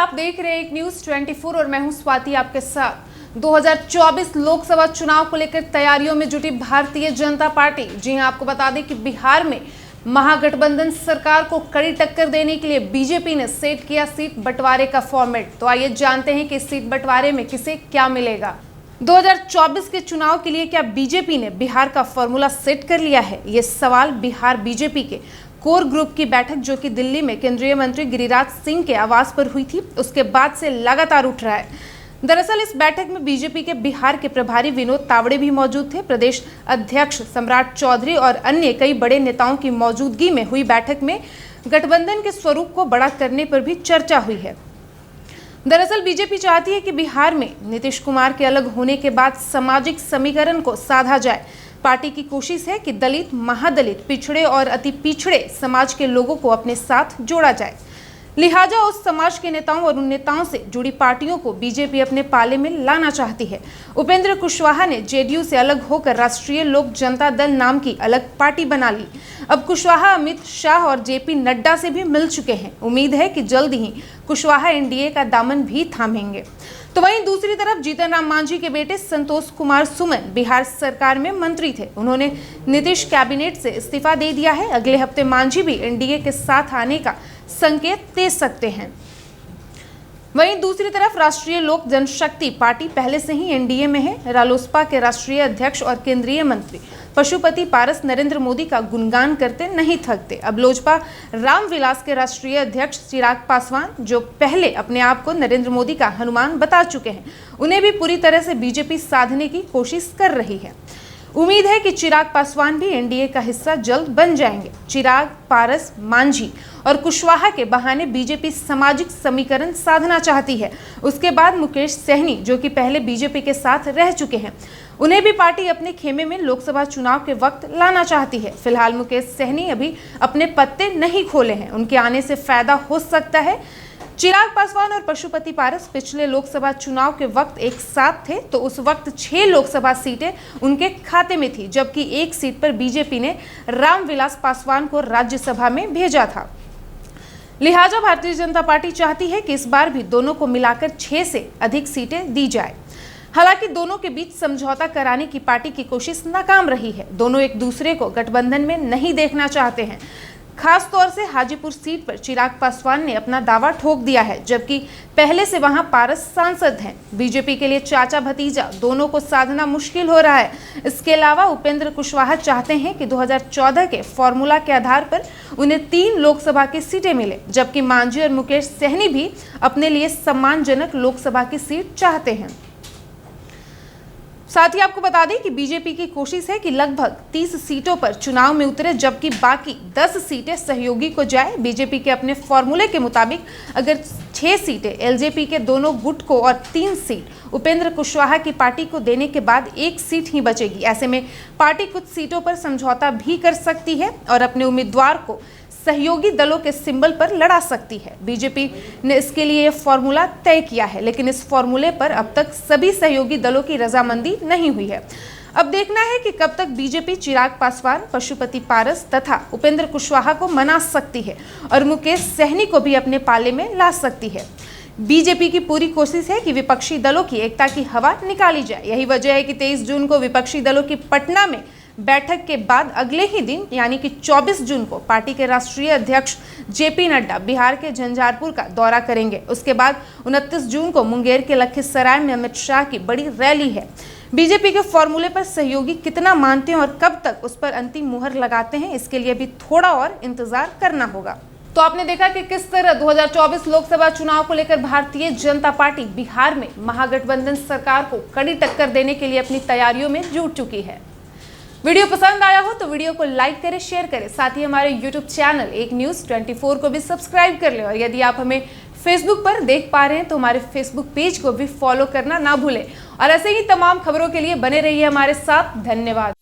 आप देख रहे हैं एक न्यूज 24 और मैं हूं स्वाति आपके साथ। 2024 लोकसभा चुनाव को लेकर तैयारियों में जुटी भारतीय जनता पार्टी। जी हां, आपको बता दें कि बिहार में महागठबंधन सरकार को कड़ी टक्कर देने के लिए बीजेपी ने सेट किया सीट बंटवारे का फॉर्मेट। तो आइए जानते हैं कि सीट बंटवारे में किसे क्या मिलेगा। 2024 के चुनाव के लिए क्या बीजेपी ने बिहार का फॉर्मूला सेट कर लिया है? ये सवाल बिहार बीजेपी के कोर ग्रुप की बैठक जो कि दिल्ली में केंद्रीय मंत्री गिरिराज सिंह के आवास पर हुई थी, उसके बाद से लगातार उठ रहा है। दरअसल इस बैठक में बीजेपी के बिहार के प्रभारी विनोद तावड़े भी मौजूद थे। प्रदेश अध्यक्ष सम्राट चौधरी और अन्य कई बड़े नेताओं की मौजूदगी में हुई बैठक में गठबंधन के स्वरूप को बड़ा करने पर भी चर्चा हुई है। दरअसल बीजेपी चाहती है कि बिहार में नीतीश कुमार के अलग होने के बाद सामाजिक समीकरण को साधा जाए। पार्टी की कोशिश है कि दलित, महादलित, पिछड़े और अति पिछड़े समाज के लोगों को अपने साथ जोड़ा जाए। लिहाजा उस समाज के नेताओं और उन नेताओं से जुड़ी पार्टियों को बीजेपी अपने पाले में लाना चाहती है। उपेंद्र कुशवाहा ने जेडीयू से अलग होकर राष्ट्रीय लोक जनता दल नाम की अलग पार्टी बना ली। अब कुशवाहा अमित शाह और जेपी नड्डा से भी मिल चुके हैं। उम्मीद है कि जल्द ही कुशवाहा एनडीए का दामन भी थामेंगे। तो वहीं दूसरी तरफ जीतन राम मांझी के बेटे संतोष कुमार सुमन बिहार सरकार में मंत्री थे। उन्होंने नीतीश कैबिनेट से इस्तीफा दे दिया है। अगले हफ्ते मांझी भी एनडीए के साथ आने का संकेत दे सकते हैं। वहीं दूसरी तरफ राष्ट्रीय लोक जनशक्ति पार्टी पहले से ही एनडीए में है। रालोसपा के राष्ट्रीय अध्यक्ष और केंद्रीय मंत्री पशुपति पारस नरेंद्र मोदी का गुणगान करते नहीं थकते। अब लोजपा रामविलास के राष्ट्रीय अध्यक्ष चिराग पासवान, जो पहले अपने आप को नरेंद्र मोदी का हनुमान बता चुके हैं, उन्हें भी पूरी तरह से बीजेपी साधने की कोशिश कर रही है। उम्मीद है कि चिराग पासवान भी एनडीए का हिस्सा जल्द बन जाएंगे। चिराग, पारस, मांझी और कुशवाहा के बहाने बीजेपी सामाजिक समीकरण साधना चाहती है। उसके बाद मुकेश सहनी, जो कि पहले बीजेपी के साथ रह चुके हैं, उन्हें भी पार्टी अपने खेमे में लोकसभा चुनाव के वक्त लाना चाहती है। फिलहाल मुकेश सहनी अभी अपने पत्ते नहीं खोले हैं, उनके आने से फायदा हो सकता है। चिराग पासवान और पशुपति पारस पिछले लोकसभा चुनाव के वक्त एक साथ थे, तो उस वक्त 6 लोकसभा सीटें उनके खाते में थी, जबकि एक सीट पर बीजेपी ने रामविलास पासवान को राज्यसभा में भेजा था। लिहाजा भारतीय जनता पार्टी चाहती है कि इस बार भी दोनों को मिलाकर 6 से अधिक सीटें दी जाए। हालांकि दोनों के बीच समझौता कराने की पार्टी की कोशिश नाकाम रही है। दोनों एक दूसरे को गठबंधन में नहीं देखना चाहते हैं। खास तौर से हाजीपुर सीट पर चिराग पासवान ने अपना दावा ठोक दिया है, जबकि पहले से वहां पारस सांसद हैं। बीजेपी के लिए चाचा भतीजा दोनों को साधना मुश्किल हो रहा है। इसके अलावा उपेंद्र कुशवाहा चाहते हैं कि 2014 के फॉर्मूला के आधार पर उन्हें 3 लोकसभा की सीटें मिले, जबकि मांझी और मुकेश सहनी भी अपने लिए सम्मानजनक लोकसभा की सीट चाहते हैं। साथ ही आपको बता दें कि बीजेपी की कोशिश है कि लगभग 30 सीटों पर चुनाव में उतरे, जबकि बाकी 10 सीटें सहयोगी को जाए। बीजेपी के अपने फॉर्मूले के मुताबिक अगर 6 सीटें एलजेपी के दोनों गुट को और 3 सीट उपेंद्र कुशवाहा की पार्टी को देने के बाद 1 सीट ही बचेगी। ऐसे में पार्टी कुछ सीटों पर समझौता भी कर सकती है और अपने उम्मीदवार को सहयोगी दलों के सिंबल पर लड़ा सकती है। बीजेपी ने इसके लिए यह फॉर्मूला तय किया है, लेकिन इस फॉर्मूले पर अब तक सभी सहयोगी दलों की रजामंदी नहीं हुई है। अब देखना है कि कब तक बीजेपी चिराग पासवान, पशुपति पारस तथा उपेंद्र कुशवाहा को मना सकती है और मुकेश सहनी को भी अपने पाले में ला सकती है। बीजेपी की पूरी कोशिश है कि विपक्षी दलों की एकता की हवा निकाली जाए। यही वजह है कि 23 जून को विपक्षी दलों की पटना में बैठक के बाद अगले ही दिन यानी कि 24 जून को पार्टी के राष्ट्रीय अध्यक्ष जेपी नड्डा बिहार के झंझारपुर का दौरा करेंगे। उसके बाद 29 जून को मुंगेर के लखीसराय में अमित शाह की बड़ी रैली है। बीजेपी के फॉर्मूले पर सहयोगी कितना मानते हैं और कब तक उस पर अंतिम मुहर लगाते हैं, इसके लिए भी थोड़ा और इंतजार करना होगा। तो आपने देखा कि किस तरह 2024 लोकसभा चुनाव को लेकर भारतीय जनता पार्टी बिहार में महागठबंधन सरकार को कड़ी टक्कर देने के लिए अपनी तैयारियों में जुट चुकी है। वीडियो पसंद आया हो तो वीडियो को लाइक करें, शेयर करें। साथ ही हमारे YouTube चैनल एक न्यूज 24 को भी सब्सक्राइब कर लें और यदि आप हमें फेसबुक पर देख पा रहे हैं तो हमारे फेसबुक पेज को भी फॉलो करना ना भूलें। और ऐसे ही तमाम खबरों के लिए बने रहिए हमारे साथ। धन्यवाद।